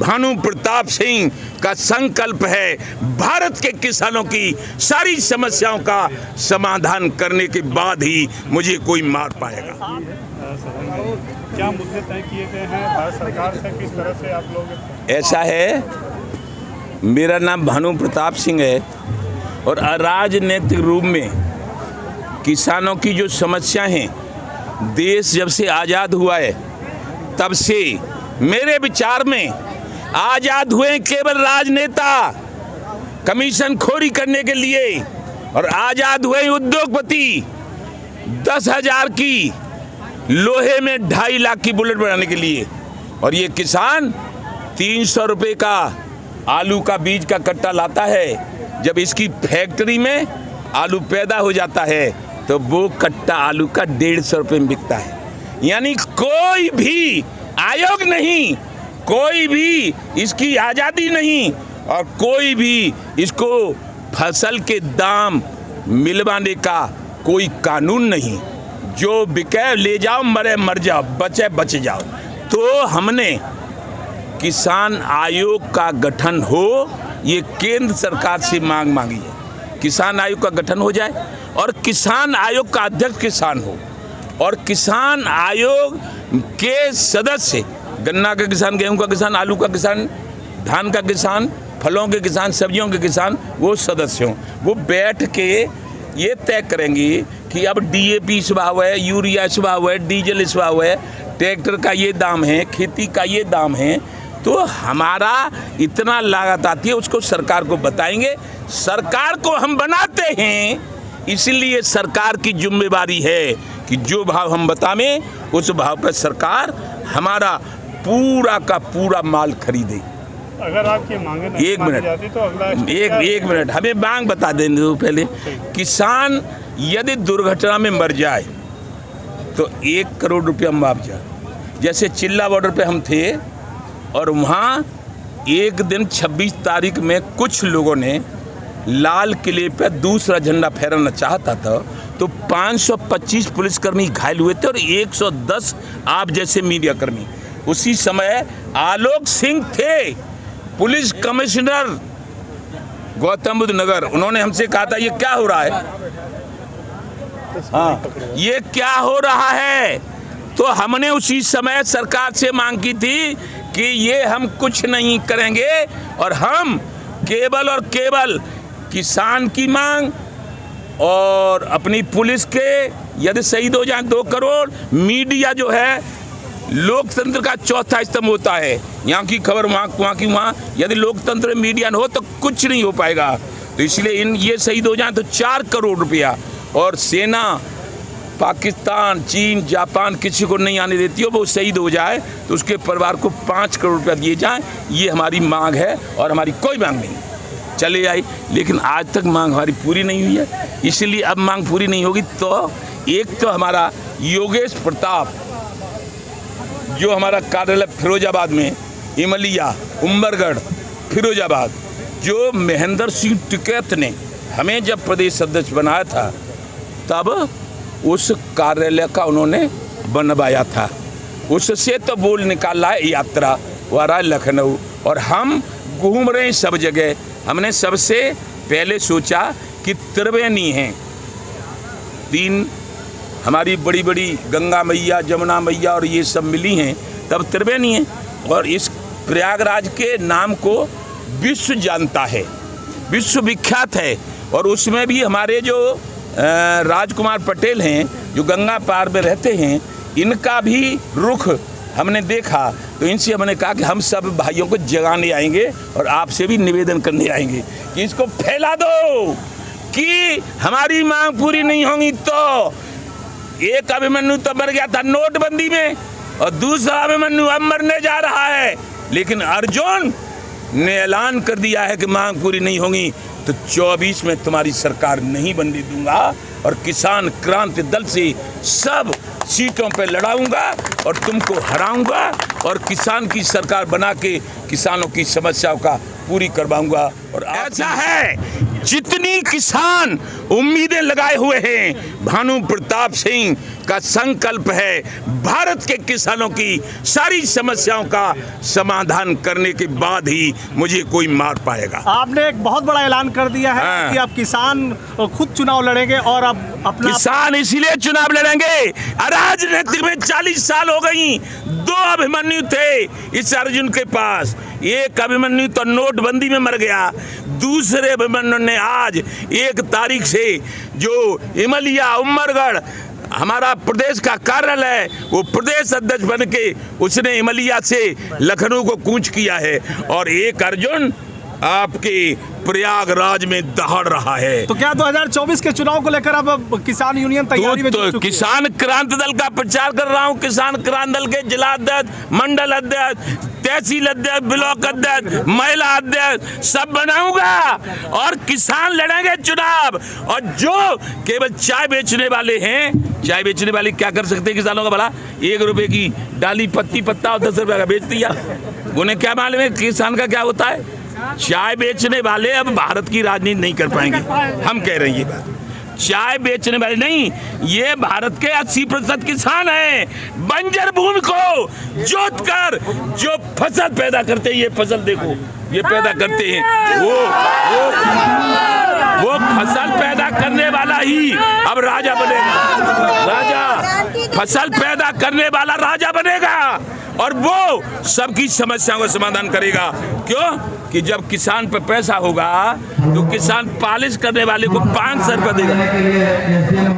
भानु प्रताप सिंह का संकल्प है भारत के किसानों की सारी समस्याओं का समाधान करने के बाद ही मुझे कोई मार पाएगा। क्या मुद्दे तय किए गए हैं भारत सरकार से, किस तरह से आप लोग? ऐसा है, मेरा नाम भानु प्रताप सिंह है और अराजनीतिक रूप में किसानों की जो समस्या हैं, देश जब से आज़ाद हुआ है तब से मेरे विचार में आज़ाद हुए केवल राजनेता कमीशन खोरी करने के लिए, और आज़ाद हुए उद्योगपति 10,000 की लोहे में 2.5 लाख की बुलेट बनाने के लिए, और ये किसान 300 रुपये का आलू का बीज का कट्टा लाता है। जब इसकी फैक्ट्री में आलू पैदा हो जाता है तो वो कट्टा आलू का 150 रुपये में बिकता है। यानी कोई भी आयोग नहीं, कोई भी इसकी आज़ादी नहीं, और कोई भी इसको फसल के दाम मिलवाने का कोई कानून नहीं। जो बिके ले जाओ, मरे मर जाओ, बचे बच जाओ। तो हमने किसान आयोग का गठन हो, ये केंद्र सरकार से मांग मांगी है। किसान आयोग का गठन हो जाए और किसान आयोग का अध्यक्ष किसान हो, और किसान आयोग के सदस्य गन्ना का किसान, गेहूं का किसान, आलू का किसान, धान का किसान, फलों के किसान, सब्जियों के किसान, वो सदस्य हों। वो बैठ के ये तय करेंगे कि अब DAP इस भाव है, यूरिया इस भाव है, डीजल इस भाव है, ट्रैक्टर का ये दाम है, खेती का ये दाम है। तो हमारा इतना लागत आती है, उसको सरकार को बताएंगे। सरकार को हम बनाते हैं, इसलिए सरकार की जिम्मेवारी है कि जो भाव हम बतावें उस भाव पर सरकार हमारा पूरा का पूरा माल खरीदे। अगर आपकी मांगे नहीं मानी जाती तो अगला एक मिनट हमें मांग बता देने दो पहले। किसान यदि दुर्घटना में मर जाए तो 1 करोड़ रुपया मुआवजा। जैसे चिल्ला बॉर्डर पे हम थे और वहाँ एक दिन 26 तारीख में कुछ लोगों ने लाल किले पे दूसरा झंडा फहराना चाहता था, तो 525 पुलिसकर्मी घायल हुए थे और 110 आप जैसे मीडिया कर्मी। उसी समय आलोक सिंह थे, पुलिस कमिश्नर गौतम बुद्ध नगर, उन्होंने हमसे कहा था ये क्या हो रहा है, हाँ ये क्या हो रहा है। तो हमने उसी समय सरकार से मांग की थी कि ये हम कुछ नहीं करेंगे और हम केवल और केवल किसान की मांग और अपनी पुलिस के यदि शहीद हो जाए 2 करोड़। मीडिया जो है लोकतंत्र का चौथा स्तंभ होता है, यहाँ की खबर वहाँ की वहाँ। यदि लोकतंत्र में मीडिया न हो तो कुछ नहीं हो पाएगा। तो इसलिए ये शहीद हो जाए तो 4 करोड़ रुपया, और सेना पाकिस्तान, चीन, जापान किसी को नहीं आने देती हो, वो शहीद हो जाए तो उसके परिवार को 5 करोड़ रुपया दिए जाएँ। ये हमारी मांग है और हमारी कोई मांग नहीं चले आई, लेकिन आज तक मांग हमारी पूरी नहीं हुई है। इसलिए अब मांग पूरी नहीं होगी तो एक तो हमारा योगेश प्रताप जो हमारा कार्यालय फिरोजाबाद में, इमलिया, उम्बरगढ़, फिरोजाबाद, जो महेंद्र सिंह टिकैत ने हमें जब प्रदेश अध्यक्ष बनाया था तब उस कार्यालय का उन्होंने बनवाया था। उससे तो बोल निकाला है यात्रा वारा लखनऊ, और हम घूम रहे हैं सब जगह। हमने सबसे पहले सोचा कि त्रिवेणी हैं, 3 हमारी बड़ी बड़ी गंगा मैया, जमुना मैया और ये सब मिली हैं, तब त्रिवेणी है। और इस प्रयागराज के नाम को विश्व जानता है, विश्व विख्यात है। और उसमें भी हमारे जो राजकुमार पटेल हैं जो गंगा पार में रहते हैं, इनका भी रुख हमने देखा। तो इनसे हमने कहा कि हम सब भाइयों को जगाने आएंगे और आपसे भी निवेदन करने आएंगे कि इसको फैला दो कि हमारी मांग पूरी नहीं होगी। तो एक अभिमन्यु तो मर गया था नोटबंदी में, और दूसरा अभिमन्यु अब मरने जा रहा है, लेकिन अर्जुन ने ऐलान कर दिया है कि मांग पूरी नहीं होगी तो 24 में तुम्हारी सरकार नहीं बनने दूंगा, और किसान क्रांति दल से सब सीटों पे लड़ाऊंगा और तुमको हराऊंगा, और किसान की सरकार बना के किसानों की समस्याओं का पूरी करवाऊंगा। और ऐसा है, जितनी किसान उम्मीदें लगाए हुए हैं भानु प्रताप सिंह का संकल्प है भारत के किसानों की सारी समस्याओं का समाधान करने के बाद ही मुझे कोई मार पाएगा। आपने एक बहुत बड़ा ऐलान कर दिया है कि आप किसान खुद चुनाव लड़ेंगे और अब अपना किसान इसीलिए चुनाव लड़ेंगे, राजनीति में 40 साल हो गई। 2 अभिमन्यु थे इस अर्जुन के पास, एक अभिमन्यु तो नोटबंदी में मर गया, दूसरे अभिमन्यु ने आज 1 तारीख से जो इमलिया उमरगढ़ हमारा प्रदेश का कार्यालय है, वो प्रदेश अध्यक्ष बन के उसने इमलिया से लखनऊ को कूच किया है। और एक अर्जुन आपके प्रयागराज में दहाड़ रहा है। तो क्या 2024 के चुनाव को लेकर अब किसान यूनियन तैयारी में जुट चुकी है? किसान क्रांति दल का प्रचार कर रहा हूं। किसान क्रांति दल के जिला अध्यक्ष, मंडल अध्यक्ष, तहसील अध्यक्ष, ब्लॉक अध्यक्ष, महिला अध्यक्ष सब बनाऊंगा और किसान लड़ेंगे चुनाव। और जो केवल चाय बेचने वाले हैं, चाय बेचने वाले क्या कर सकते हैं किसानों का भला? 1 रुपए की डाली पत्ती पत्ता और 10 रुपए का बेच दिया। उन्हें क्या मालूम है किसान का क्या होता है? चाय बेचने वाले अब भारत की राजनीति नहीं कर पाएंगे। हम कह रहे हैं ये बात, चाय बेचने वाले नहीं, ये भारत के 80% किसान हैं। बंजर भूमि को जोत कर जो फसल पैदा करते हैं, ये फसल देखो ये पैदा करते हैं, वो फसल पैदा करने वाला ही अब राजा बनेगा। राजा फसल पैदा करने वाला राजा बनेगा और वो सबकी समस्याओं का समाधान करेगा। क्यों? कि जब किसान पे पैसा होगा तो किसान पालिश करने वाले को 500 रुपये देगा।